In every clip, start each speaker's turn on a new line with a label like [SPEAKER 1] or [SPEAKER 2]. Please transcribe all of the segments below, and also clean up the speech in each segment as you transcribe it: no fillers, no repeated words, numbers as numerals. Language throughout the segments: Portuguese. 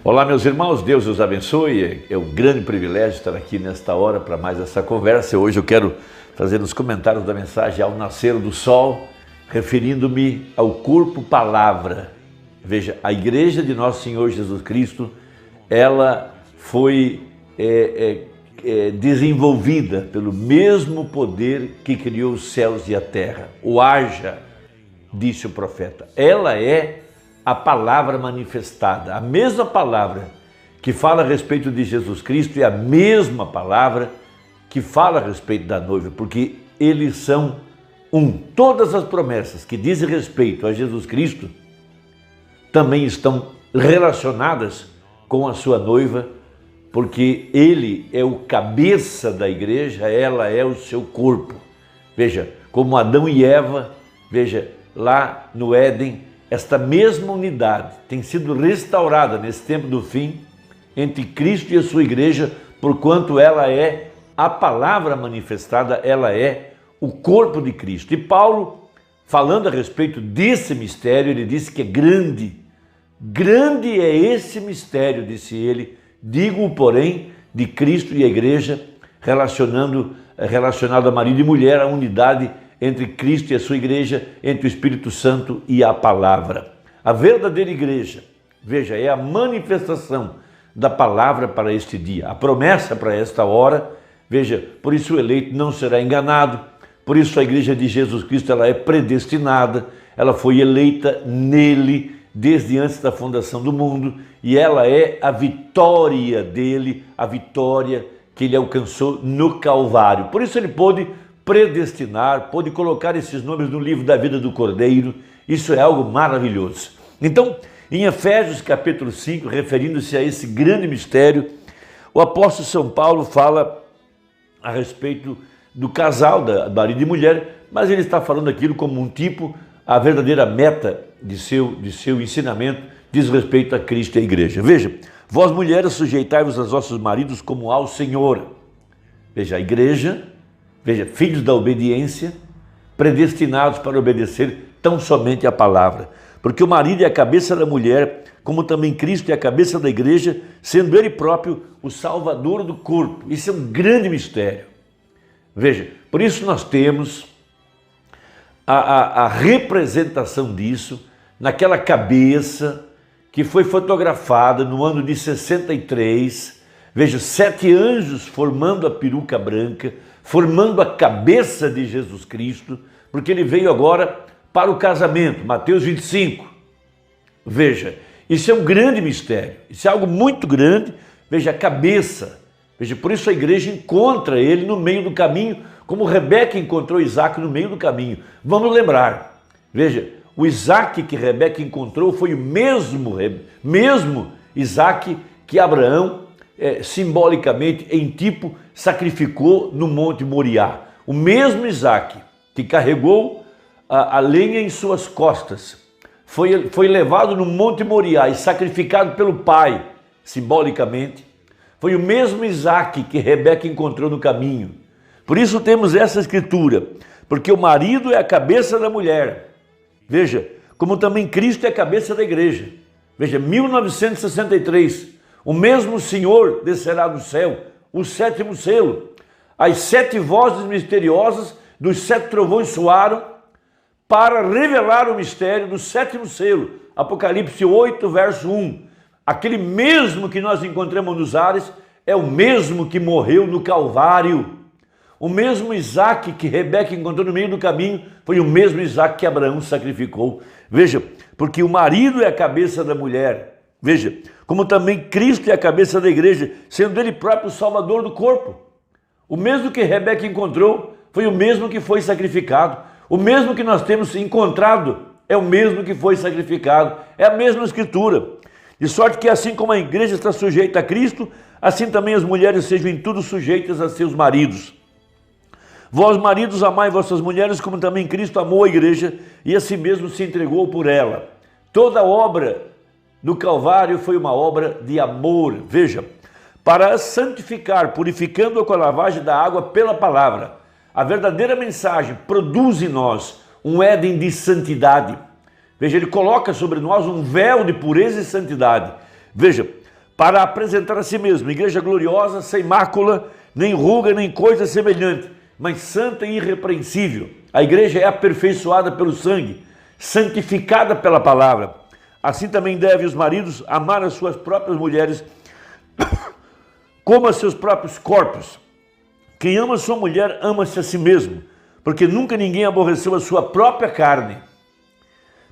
[SPEAKER 1] Olá, meus irmãos, Deus os abençoe. É um grande privilégio estar aqui nesta hora para mais essa conversa. Hoje eu quero fazer os comentários da mensagem ao nascer do sol, referindo-me ao corpo palavra. Veja, a igreja de nosso Senhor Jesus Cristo, ela foi desenvolvida pelo mesmo poder que criou os céus e a terra. O haja, disse o profeta. Ela é a palavra manifestada, a mesma palavra que fala a respeito de Jesus Cristo é a mesma palavra que fala a respeito da noiva, porque eles são um. Todas as promessas que dizem respeito a Jesus Cristo também estão relacionadas com a sua noiva, porque ele é o cabeça da igreja, ela é o seu corpo. Veja, como Adão e Eva, veja, lá no Éden, esta mesma unidade tem sido restaurada nesse tempo do fim entre Cristo e a sua igreja, porquanto ela é a palavra manifestada, ela é o corpo de Cristo. E Paulo, falando a respeito desse mistério, ele disse que é grande. Grande é esse mistério, disse ele, digo, porém, de Cristo e a igreja, relacionado a marido e mulher, a unidade entre Cristo e a sua igreja, entre o Espírito Santo e a palavra. A verdadeira igreja, veja, é a manifestação da palavra para este dia, a promessa para esta hora. Veja, por isso o eleito não será enganado, por isso a igreja de Jesus Cristo ela é predestinada, ela foi eleita nele desde antes da fundação do mundo e ela é a vitória dele, a vitória que ele alcançou no Calvário. Por isso ele pôde predestinar, pôde colocar esses nomes no livro da vida do Cordeiro. Isso é algo maravilhoso. Então, em Efésios capítulo 5, referindo-se a esse grande mistério, o apóstolo São Paulo fala a respeito do casal, da marido e mulher, mas ele está falando aquilo como um tipo, a verdadeira meta de seu ensinamento diz respeito a Cristo e a igreja. Veja, vós mulheres sujeitai-vos aos vossos maridos como ao Senhor. Veja, a igreja, veja, filhos da obediência, predestinados para obedecer tão somente a palavra. Porque o marido é a cabeça da mulher, como também Cristo é a cabeça da igreja, sendo ele próprio o salvador do corpo. Isso é um grande mistério. Veja, por isso nós temos a representação disso naquela cabeça que foi fotografada no ano de 63. Veja, 7 anjos formando a peruca branca, formando a cabeça de Jesus Cristo, porque ele veio agora para o casamento, Mateus 25. Veja, isso é um grande mistério, isso é algo muito grande. Veja, a cabeça, veja, por isso a igreja encontra ele no meio do caminho, como Rebeca encontrou Isaac no meio do caminho. Vamos lembrar, veja, o Isaac que Rebeca encontrou foi o mesmo Isaac que Abraão, simbolicamente, em tipo, sacrificou no Monte Moriá. O mesmo Isaac que carregou a lenha em suas costas, foi levado no Monte Moriá e sacrificado pelo pai, simbolicamente. Foi o mesmo Isaac que Rebeca encontrou no caminho. Por isso temos essa escritura, porque o marido é a cabeça da mulher. Veja, como também Cristo é a cabeça da igreja. Veja, 1963, o mesmo Senhor descerá do céu, o 7º selo. As 7 vozes misteriosas dos 7 trovões soaram para revelar o mistério do 7º selo. Apocalipse 8, verso 1. Aquele mesmo que nós encontramos nos ares é o mesmo que morreu no Calvário. O mesmo Isaac que Rebeca encontrou no meio do caminho foi o mesmo Isaac que Abraão sacrificou. Veja, porque o marido é a cabeça da mulher. Veja, como também Cristo é a cabeça da igreja, sendo ele próprio o salvador do corpo. O mesmo que Rebeca encontrou foi o mesmo que foi sacrificado. O mesmo que nós temos encontrado é o mesmo que foi sacrificado. É a mesma escritura. De sorte que assim como a igreja está sujeita a Cristo, assim também as mulheres sejam em tudo sujeitas a seus maridos. Vós, maridos, amai vossas mulheres, como também Cristo amou a igreja e a si mesmo se entregou por ela. Toda a obra do Calvário foi uma obra de amor. Veja, para santificar, purificando-a com a lavagem da água pela palavra. A verdadeira mensagem produz em nós um Éden de santidade. Veja, ele coloca sobre nós um véu de pureza e santidade. Veja, para apresentar a si mesmo, igreja gloriosa, sem mácula, nem ruga, nem coisa semelhante, mas santa e irrepreensível. A igreja é aperfeiçoada pelo sangue, santificada pela palavra. Assim também devem os maridos amar as suas próprias mulheres como a seus próprios corpos. Quem ama sua mulher, ama-se a si mesmo, porque nunca ninguém aborreceu a sua própria carne,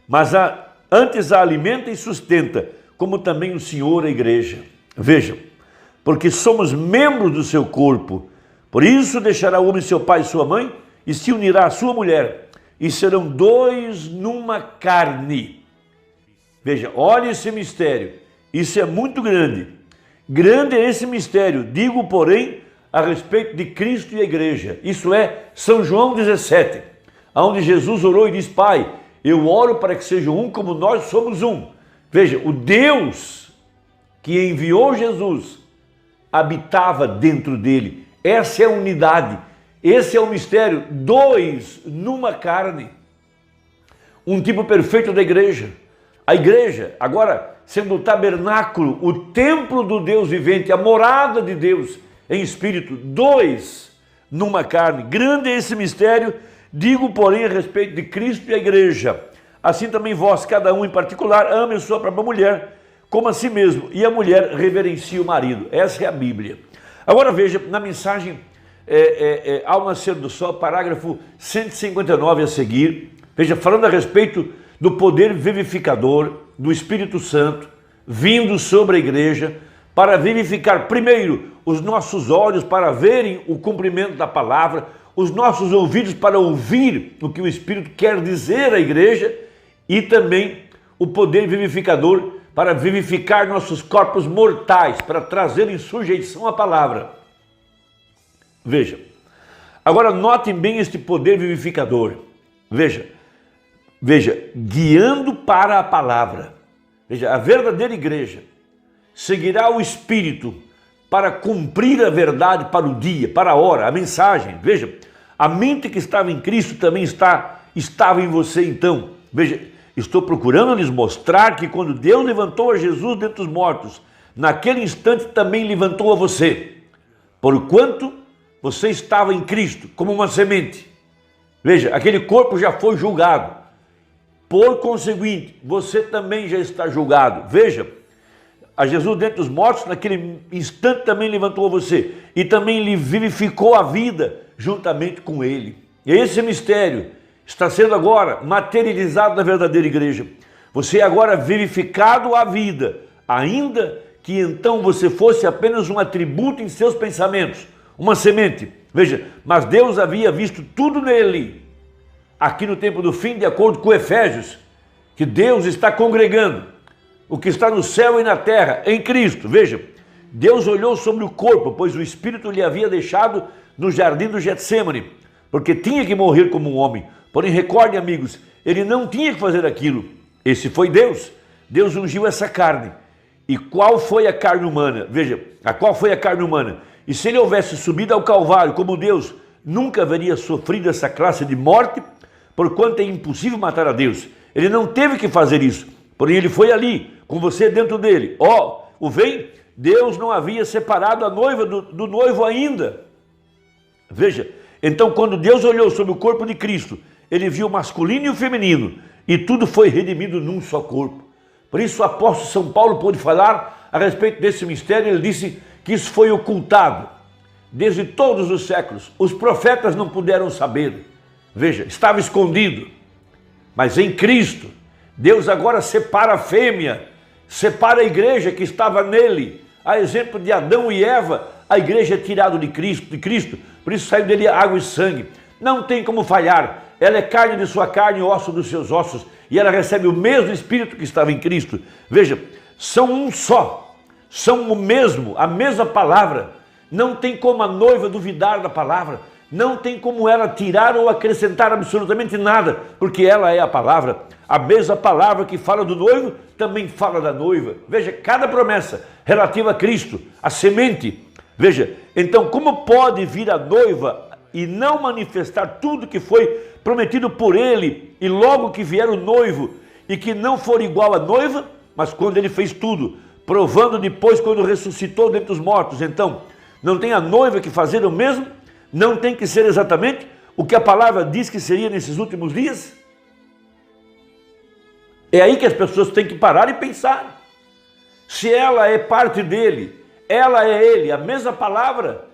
[SPEAKER 1] mas antes a alimenta e sustenta, como também o Senhor a igreja. Vejam, porque somos membros do seu corpo. Por isso deixará o homem seu pai e sua mãe, e se unirá à sua mulher, e serão dois numa carne. Veja, olha esse mistério, isso é muito grande. Grande é esse mistério, digo, porém, a respeito de Cristo e a igreja. Isso é São João 17, onde Jesus orou e diz: Pai, eu oro para que sejam um como nós somos um. Veja, o Deus que enviou Jesus habitava dentro dele. Essa é a unidade, esse é o mistério, dois numa carne. Um tipo perfeito da igreja. A igreja, agora sendo o tabernáculo, o templo do Deus vivente, a morada de Deus em espírito, dois numa carne. Grande é esse mistério, digo, porém, a respeito de Cristo e a igreja. Assim também vós, cada um em particular, ame a sua própria mulher como a si mesmo, e a mulher reverencia o marido. Essa é a Bíblia. Agora veja, na mensagem Ao Nascer do Sol, parágrafo 159 a seguir, veja, falando a respeito do poder vivificador do Espírito Santo, vindo sobre a igreja, para vivificar primeiro os nossos olhos para verem o cumprimento da palavra, os nossos ouvidos para ouvir o que o Espírito quer dizer à igreja, e também o poder vivificador para vivificar nossos corpos mortais, para trazer em sujeição a palavra. Veja, agora notem bem este poder vivificador. Veja, guiando para a palavra. Veja, a verdadeira igreja seguirá o Espírito para cumprir a verdade para o dia, para a hora, a mensagem. Veja, a mente que estava em Cristo também estava em você então. Veja, estou procurando lhes mostrar que quando Deus levantou a Jesus dentre os mortos, naquele instante também levantou a você, porquanto você estava em Cristo como uma semente. Veja, aquele corpo já foi julgado. Por conseguinte, você também já está julgado. Veja, a Jesus dentre os mortos, naquele instante também levantou você e também lhe vivificou a vida juntamente com ele. E esse mistério está sendo agora materializado na verdadeira igreja. Você é agora vivificado à vida, ainda que então você fosse apenas um atributo em seus pensamentos, uma semente. Veja, mas Deus havia visto tudo nele. Aqui no tempo do fim, de acordo com Efésios, que Deus está congregando o que está no céu e na terra, em Cristo. Veja, Deus olhou sobre o corpo, pois o Espírito lhe havia deixado no jardim do Getsêmani, porque tinha que morrer como um homem. Porém, recordem, amigos, ele não tinha que fazer aquilo. Esse foi Deus. Deus ungiu essa carne. E qual foi a carne humana? Veja, qual foi a carne humana? E se ele houvesse subido ao Calvário como Deus, nunca haveria sofrido essa classe de morte, porquanto é impossível matar a Deus. Ele não teve que fazer isso, porém ele foi ali, com você dentro dele. O vem, Deus não havia separado a noiva do noivo ainda. Veja, então quando Deus olhou sobre o corpo de Cristo, ele viu o masculino e o feminino, e tudo foi redimido num só corpo. Por isso o apóstolo São Paulo pôde falar a respeito desse mistério. Ele disse que isso foi ocultado desde todos os séculos. Os profetas não puderam saber. Veja, estava escondido, mas em Cristo, Deus agora separa a fêmea, separa a igreja que estava nele. A exemplo de Adão e Eva, a igreja é tirada de Cristo, por isso saiu dele água e sangue. Não tem como falhar, ela é carne de sua carne e osso dos seus ossos, e ela recebe o mesmo Espírito que estava em Cristo. Veja, são um só, são o mesmo, a mesma palavra. Não tem como a noiva duvidar da palavra. Não tem como ela tirar ou acrescentar absolutamente nada, porque ela é a palavra. A mesma palavra que fala do noivo, também fala da noiva. Veja, cada promessa relativa a Cristo, a semente. Veja, então como pode vir a noiva e não manifestar tudo que foi prometido por ele, e logo que vier o noivo, e que não for igual à noiva, mas quando ele fez tudo, provando depois quando ressuscitou dentre os mortos. Então, não tem a noiva que fazer o mesmo? Não tem que ser exatamente o que a palavra diz que seria nesses últimos dias? É aí que as pessoas têm que parar e pensar. Se ela é parte dele, ela é ele, a mesma palavra,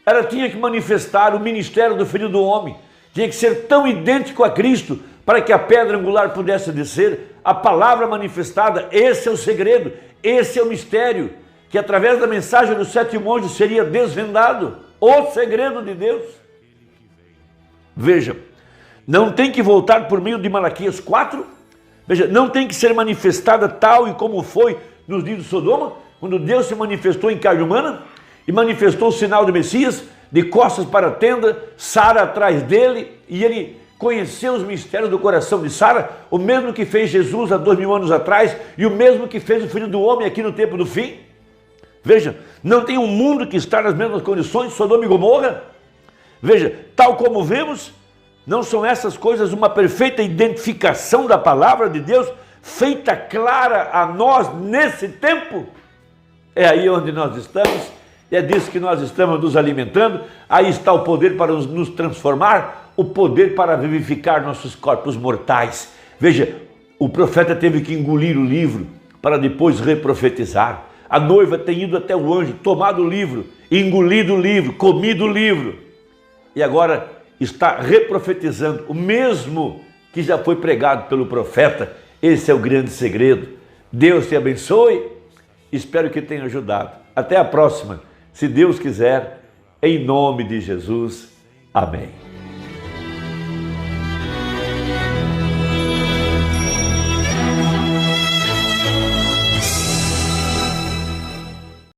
[SPEAKER 1] ela tinha que manifestar o ministério do Filho do Homem, tinha que ser tão idêntico a Cristo para que a pedra angular pudesse descer, a palavra manifestada. Esse é o segredo, esse é o mistério, que através da mensagem dos 7 monges seria desvendado, o segredo de Deus. Veja, não tem que voltar por meio de Malaquias 4, veja, não tem que ser manifestada tal e como foi nos dias de Sodoma, quando Deus se manifestou em carne humana e manifestou o sinal do Messias, de costas para a tenda, Sara atrás dele, e ele conheceu os mistérios do coração de Sara, o mesmo que fez Jesus há 2000 anos atrás e o mesmo que fez o Filho do Homem aqui no tempo do fim. Veja, não tem um mundo que está nas mesmas condições de Sodoma e Gomorra? Veja, tal como vemos, não são essas coisas uma perfeita identificação da palavra de Deus, feita clara a nós nesse tempo? É aí onde nós estamos, é disso que nós estamos nos alimentando. Aí está o poder para nos transformar, o poder para vivificar nossos corpos mortais. Veja, o profeta teve que engolir o livro para depois reprofetizar. A noiva tem ido até o anjo, tomado o livro, engolido o livro, comido o livro. E agora está reprofetizando o mesmo que já foi pregado pelo profeta. Esse é o grande segredo. Deus te abençoe. Espero que tenha ajudado. Até a próxima, se Deus quiser, em nome de Jesus. Amém.